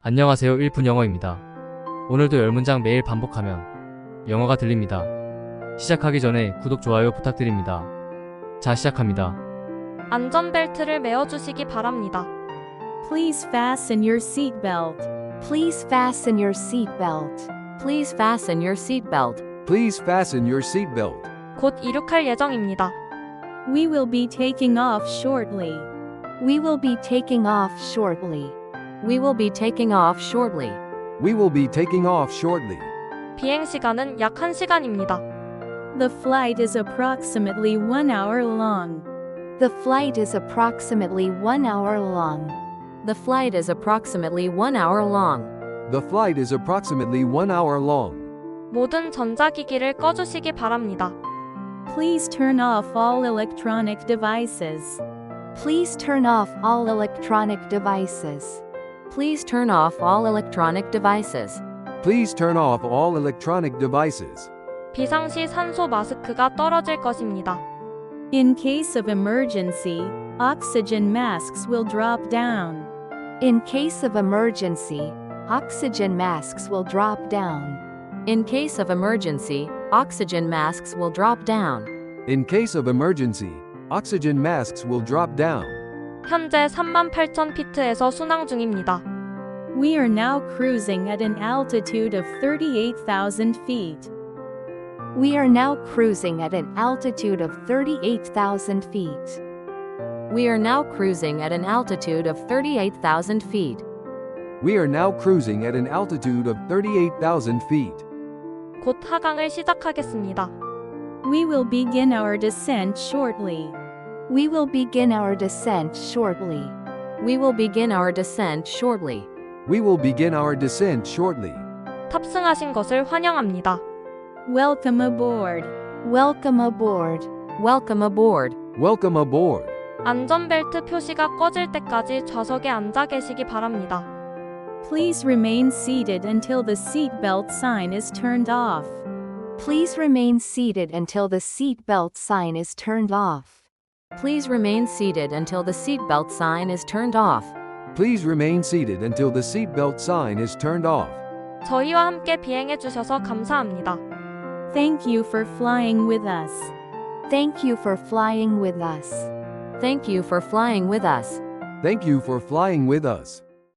안녕하세요. 1분 영어입니다. 오늘도 10문장 매일 반복하면 영어가 들립니다. 시작하기 전에 구독, 좋아요 부탁드립니다. 자, 시작합니다. 안전벨트를 매어주시기 바랍니다. Please fasten your seatbelt. Please fasten your seatbelt. Please fasten your seatbelt. Please fasten your seatbelt. 곧 이륙할 예정입니다. We will be taking off shortly. We will be taking off shortly. We will be taking off shortly. We will be taking off shortly. 비행 시간은 약 1시간입니다. The flight is approximately 1 hour long. The flight is approximately 1 hour long. The flight is approximately 1 hour long. The flight is approximately 1 hour long. 모든 전자기기를 꺼주시기 바랍니다. Please turn off all electronic devices. Please turn off all electronic devices. Please turn off all electronic devices. Please turn off all electronic devices. 비상시 산소 마스크가 떨어질 것입니다. In case of emergency, oxygen masks will drop down. In case of emergency, oxygen masks will drop down. In case of emergency, oxygen masks will drop down. In case of emergency, oxygen masks will drop down. 현재 38,000피트에서 순항 중입니다. We are now cruising at an altitude of 38,000 feet. We are now cruising at an altitude of 38,000 feet. We are now cruising at an altitude of 38,000 feet. We are now cruising at an altitude of 38,000 feet. 곧 하강을 시작하겠습니다. We will begin our descent shortly. We will begin our descent shortly. We will begin our descent shortly. We will begin our descent shortly. 탑승하신 것을 환영합니다. Welcome aboard. Welcome aboard. Welcome aboard. Welcome aboard. 안전벨트 표시가 꺼질 때까지 좌석에 앉아 계시기 바랍니다. Please remain seated until the seatbelt sign is turned off. Please remain seated until the seatbelt sign is turned off. Please remain seated until the seatbelt sign is turned off. Please remain seated until the seatbelt sign is turned off. 저희와 함께 비행해 주셔서 감사합니다. Thank you for flying with us. Thank you for flying with us. Thank you for flying with us. Thank you for flying with us.